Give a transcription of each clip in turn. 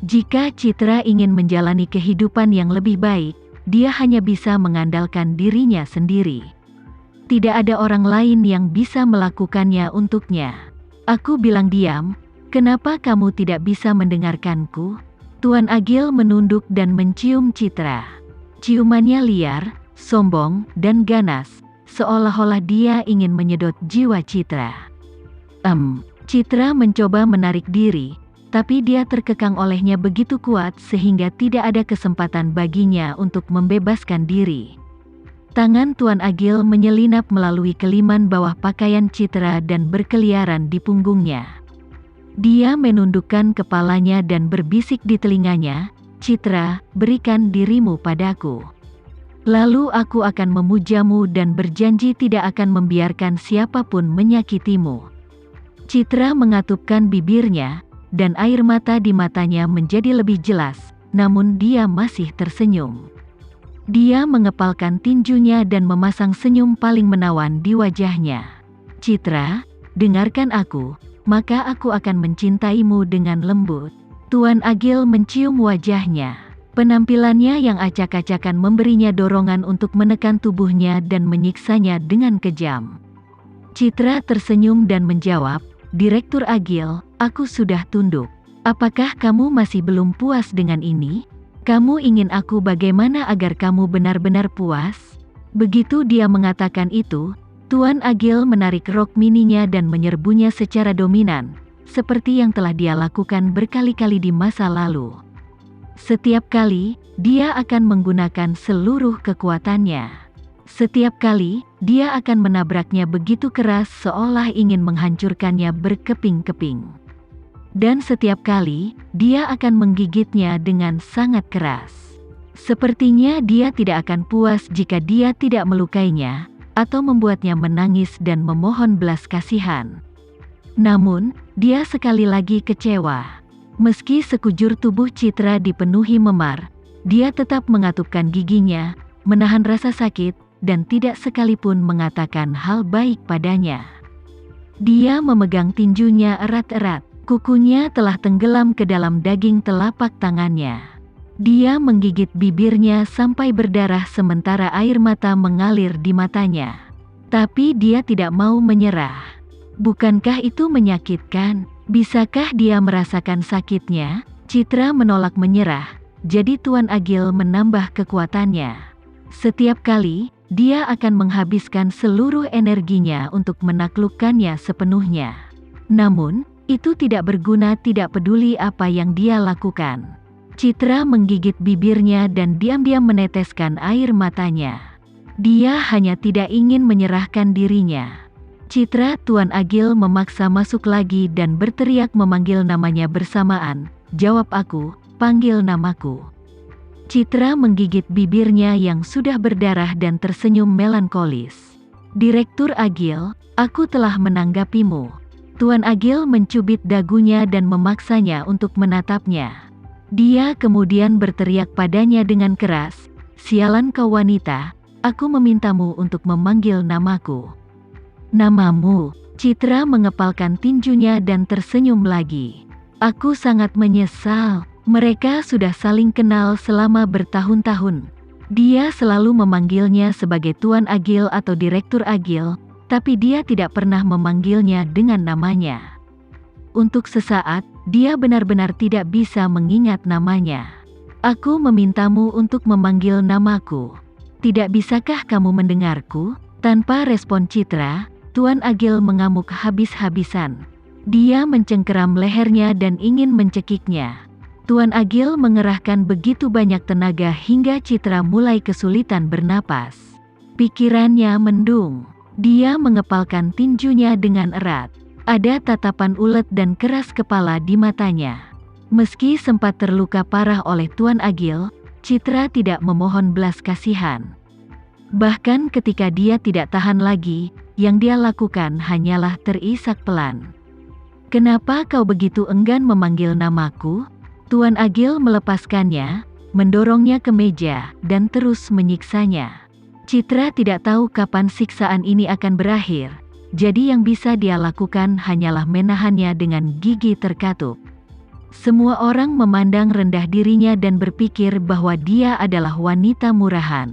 Jika Citra ingin menjalani kehidupan yang lebih baik, dia hanya bisa mengandalkan dirinya sendiri. Tidak ada orang lain yang bisa melakukannya untuknya. Aku bilang diam, kenapa kamu tidak bisa mendengarkanku? Tuan Agil menunduk dan mencium Citra. Ciumannya liar, sombong, dan ganas, seolah-olah dia ingin menyedot jiwa Citra. Citra mencoba menarik diri, tapi dia terkekang olehnya begitu kuat sehingga tidak ada kesempatan baginya untuk membebaskan diri. Tangan Tuan Agil menyelinap melalui keliman bawah pakaian Citra dan berkeliaran di punggungnya. Dia menundukkan kepalanya dan berbisik di telinganya, "Citra, berikan dirimu padaku. Lalu aku akan memujamu dan berjanji tidak akan membiarkan siapapun menyakitimu." Citra mengatupkan bibirnya, dan air mata di matanya menjadi lebih jelas, namun dia masih tersenyum. Dia mengepalkan tinjunya dan memasang senyum paling menawan di wajahnya. "Citra, dengarkan aku, maka aku akan mencintaimu dengan lembut." Tuan Agil mencium wajahnya. Penampilannya yang acak-acakan memberinya dorongan untuk menekan tubuhnya dan menyiksanya dengan kejam. Citra tersenyum dan menjawab, "Direktur Agil, aku sudah tunduk. Apakah kamu masih belum puas dengan ini? Kamu ingin aku bagaimana agar kamu benar-benar puas?" Begitu dia mengatakan itu, Tuan Agil menarik rok mininya dan menyerbunya secara dominan, seperti yang telah dia lakukan berkali-kali di masa lalu. Setiap kali, dia akan menggunakan seluruh kekuatannya. Setiap kali, dia akan menabraknya begitu keras seolah ingin menghancurkannya berkeping-keping. Dan setiap kali, dia akan menggigitnya dengan sangat keras. Sepertinya dia tidak akan puas jika dia tidak melukainya, atau membuatnya menangis dan memohon belas kasihan. Namun, dia sekali lagi kecewa. Meski sekujur tubuh Citra dipenuhi memar, dia tetap mengatupkan giginya, menahan rasa sakit, dan tidak sekalipun mengatakan hal baik padanya. Dia memegang tinjunya erat-erat, kukunya telah tenggelam ke dalam daging telapak tangannya. Dia menggigit bibirnya sampai berdarah sementara air mata mengalir di matanya. Tapi dia tidak mau menyerah. Bukankah itu menyakitkan? Bisakah dia merasakan sakitnya? Citra menolak menyerah, jadi Tuan Agil menambah kekuatannya. Setiap kali, dia akan menghabiskan seluruh energinya untuk menaklukkannya sepenuhnya. Namun, itu tidak berguna, tidak peduli apa yang dia lakukan. Citra menggigit bibirnya dan diam-diam meneteskan air matanya. Dia hanya tidak ingin menyerahkan dirinya. Citra, Tuan Agil memaksa masuk lagi dan berteriak memanggil namanya bersamaan. "Jawab aku, panggil namaku." Citra menggigit bibirnya yang sudah berdarah dan tersenyum melankolis. "Direktur Agil, aku telah menanggapimu." Tuan Agil mencubit dagunya dan memaksanya untuk menatapnya. Dia kemudian berteriak padanya dengan keras, "Sialan kau wanita, aku memintamu untuk memanggil namaku." "Namamu?" Citra mengepalkan tinjunya dan tersenyum lagi. "Aku sangat menyesal. Mereka sudah saling kenal selama bertahun-tahun. Dia selalu memanggilnya sebagai Tuan Agil atau Direktur Agil, tapi dia tidak pernah memanggilnya dengan namanya. Untuk sesaat, dia benar-benar tidak bisa mengingat namanya. Aku memintamu untuk memanggil namaku. Tidak bisakah kamu mendengarku?" Tanpa respon Citra, Tuan Agil mengamuk habis-habisan. Dia mencengkeram lehernya dan ingin mencekiknya. Tuan Agil mengerahkan begitu banyak tenaga hingga Citra mulai kesulitan bernapas. Pikirannya mendung. Dia mengepalkan tinjunya dengan erat. Ada tatapan ulet dan keras kepala di matanya. Meski sempat terluka parah oleh Tuan Agil, Citra tidak memohon belas kasihan. Bahkan ketika dia tidak tahan lagi, yang dia lakukan hanyalah terisak pelan. "Kenapa kau begitu enggan memanggil namaku?" Tuan Agil melepaskannya, mendorongnya ke meja, dan terus menyiksanya. Citra tidak tahu kapan siksaan ini akan berakhir, jadi yang bisa dia lakukan hanyalah menahannya dengan gigi terkatup. Semua orang memandang rendah dirinya dan berpikir bahwa dia adalah wanita murahan.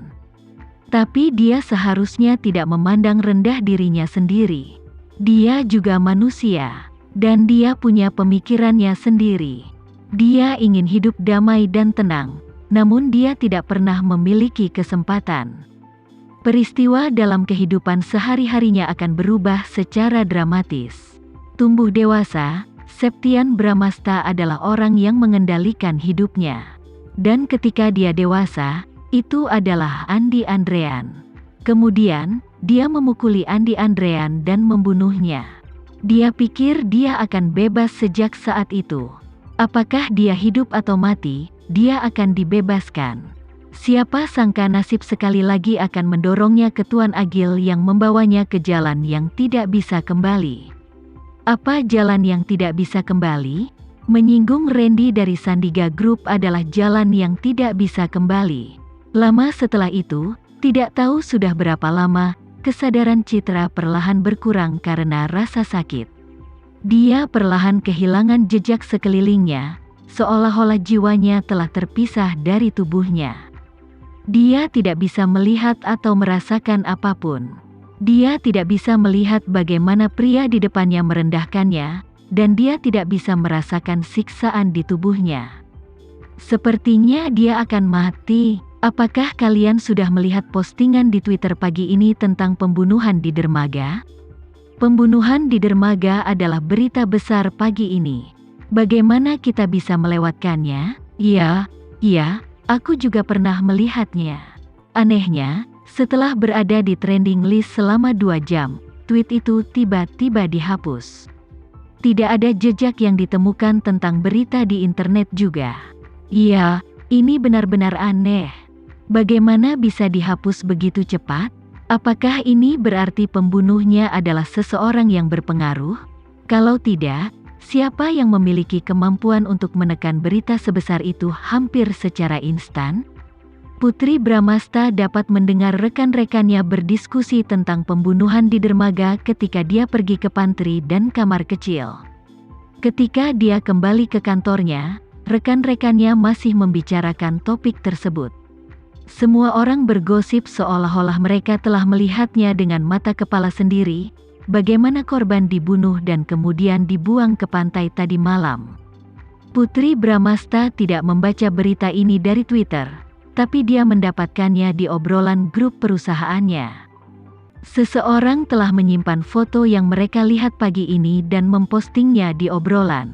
Tapi dia seharusnya tidak memandang rendah dirinya sendiri. Dia juga manusia, dan dia punya pemikirannya sendiri. Dia ingin hidup damai dan tenang, namun dia tidak pernah memiliki kesempatan. Peristiwa dalam kehidupan sehari-harinya akan berubah secara dramatis. Tumbuh dewasa, Septian Bramasta adalah orang yang mengendalikan hidupnya. Dan ketika dia dewasa, itu adalah Andi Andrean. Kemudian, dia memukuli Andi Andrean dan membunuhnya. Dia pikir dia akan bebas sejak saat itu. Apakah dia hidup atau mati, dia akan dibebaskan. Siapa sangka nasib sekali lagi akan mendorongnya ke Tuan Agil yang membawanya ke jalan yang tidak bisa kembali. Apa jalan yang tidak bisa kembali? Menyinggung Randy dari Sandiga Group adalah jalan yang tidak bisa kembali. Lama setelah itu, tidak tahu sudah berapa lama, kesadaran Citra perlahan berkurang karena rasa sakit. Dia perlahan kehilangan jejak sekelilingnya, seolah-olah jiwanya telah terpisah dari tubuhnya. Dia tidak bisa melihat atau merasakan apapun. Dia tidak bisa melihat bagaimana pria di depannya merendahkannya, dan dia tidak bisa merasakan siksaan di tubuhnya. Sepertinya dia akan mati. Apakah kalian sudah melihat postingan di Twitter pagi ini tentang pembunuhan di dermaga? Pembunuhan di dermaga adalah berita besar pagi ini. Bagaimana kita bisa melewatkannya? Iya, aku juga pernah melihatnya. Anehnya, setelah berada di trending list selama 2 jam, tweet itu tiba-tiba dihapus. Tidak ada jejak yang ditemukan tentang berita di internet juga. Iya, ini benar-benar aneh. Bagaimana bisa dihapus begitu cepat? Apakah ini berarti pembunuhnya adalah seseorang yang berpengaruh? Kalau tidak, siapa yang memiliki kemampuan untuk menekan berita sebesar itu hampir secara instan? Putri Bramasta dapat mendengar rekan-rekannya berdiskusi tentang pembunuhan di dermaga ketika dia pergi ke pantry dan kamar kecil. Ketika dia kembali ke kantornya, rekan-rekannya masih membicarakan topik tersebut. Semua orang bergosip seolah-olah mereka telah melihatnya dengan mata kepala sendiri, bagaimana korban dibunuh dan kemudian dibuang ke pantai tadi malam. Putri Bramasta tidak membaca berita ini dari Twitter, tapi dia mendapatkannya di obrolan grup perusahaannya. Seseorang telah menyimpan foto yang mereka lihat pagi ini dan mempostingnya di obrolan.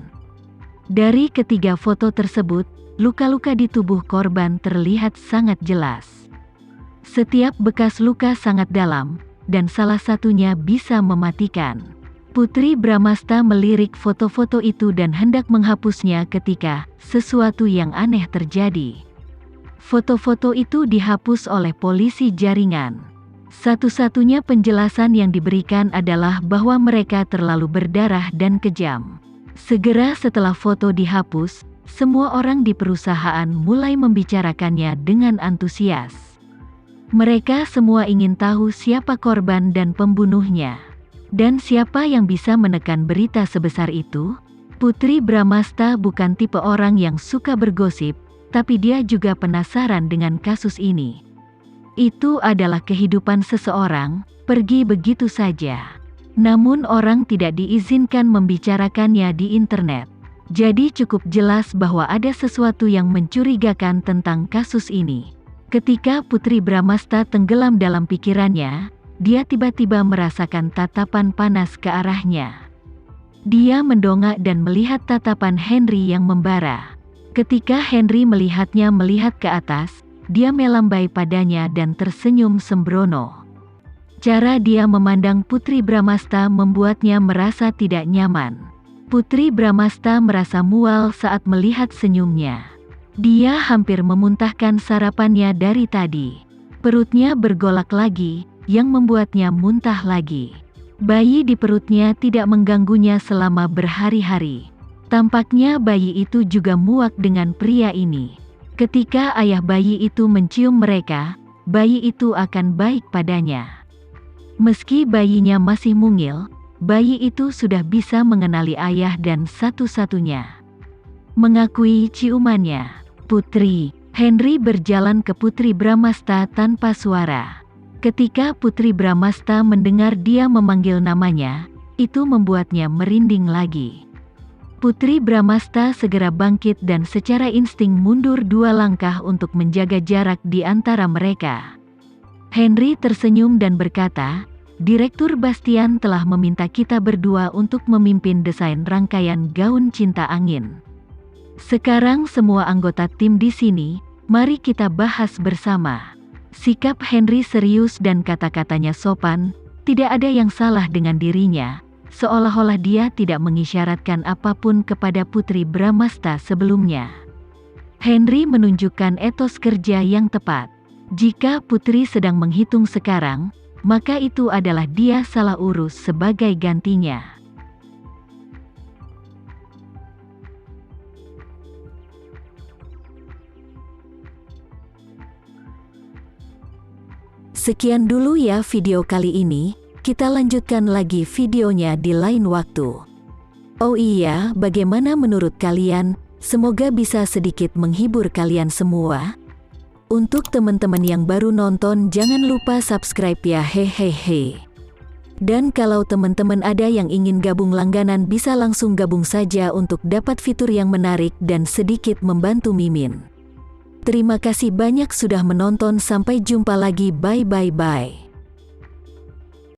Dari ketiga foto tersebut, luka-luka di tubuh korban terlihat sangat jelas. Setiap bekas luka sangat dalam, dan salah satunya bisa mematikan. Putri Bramasta melirik foto-foto itu dan hendak menghapusnya ketika sesuatu yang aneh terjadi. Foto-foto itu dihapus oleh polisi jaringan. Satu-satunya penjelasan yang diberikan adalah bahwa mereka terlalu berdarah dan kejam. Segera setelah foto dihapus, semua orang di perusahaan mulai membicarakannya dengan antusias. Mereka semua ingin tahu siapa korban dan pembunuhnya. Dan siapa yang bisa menekan berita sebesar itu? Putri Bramasta bukan tipe orang yang suka bergosip, tapi dia juga penasaran dengan kasus ini. Itu adalah kehidupan seseorang, pergi begitu saja. Namun orang tidak diizinkan membicarakannya di internet. Jadi cukup jelas bahwa ada sesuatu yang mencurigakan tentang kasus ini. Ketika Putri Bramasta tenggelam dalam pikirannya, dia tiba-tiba merasakan tatapan panas ke arahnya. Dia mendongak dan melihat tatapan Henry yang membara. Ketika Henry melihatnya melihat ke atas, dia melambai padanya dan tersenyum sembrono. Cara dia memandang Putri Bramasta membuatnya merasa tidak nyaman. Putri Bramasta merasa mual saat melihat senyumnya. Dia hampir memuntahkan sarapannya dari tadi. Perutnya bergolak lagi, yang membuatnya muntah lagi. Bayi di perutnya tidak mengganggunya selama berhari-hari. Tampaknya bayi itu juga muak dengan pria ini. Ketika ayah bayi itu mencium mereka, bayi itu akan baik padanya. Meski bayinya masih mungil, bayi itu sudah bisa mengenali ayah dan satu-satunya. mengakui ciumannya. Putri Henry berjalan ke Putri Bramasta tanpa suara. Ketika Putri Bramasta mendengar dia memanggil namanya, itu membuatnya merinding lagi. Putri Bramasta segera bangkit dan secara insting mundur 2 langkah untuk menjaga jarak di antara mereka. Henry tersenyum dan berkata, "Direktur Bastian telah meminta kita berdua untuk memimpin desain rangkaian gaun cinta angin. Sekarang semua anggota tim di sini, mari kita bahas bersama." Sikap Henry serius dan kata-katanya sopan, tidak ada yang salah dengan dirinya, seolah-olah dia tidak mengisyaratkan apapun kepada Putri Bramasta sebelumnya. Henry menunjukkan etos kerja yang tepat. Jika Putri sedang menghitung sekarang, maka itu adalah dia salah urus sebagai gantinya. Sekian dulu ya video kali ini, kita lanjutkan lagi videonya di lain waktu. Oh iya, bagaimana menurut kalian? Semoga bisa sedikit menghibur kalian semua. Untuk teman-teman yang baru nonton, jangan lupa subscribe ya, hehehe. Dan kalau teman-teman ada yang ingin gabung langganan, bisa langsung gabung saja untuk dapat fitur yang menarik dan sedikit membantu Mimin. Terima kasih banyak sudah menonton, sampai jumpa lagi, bye bye bye.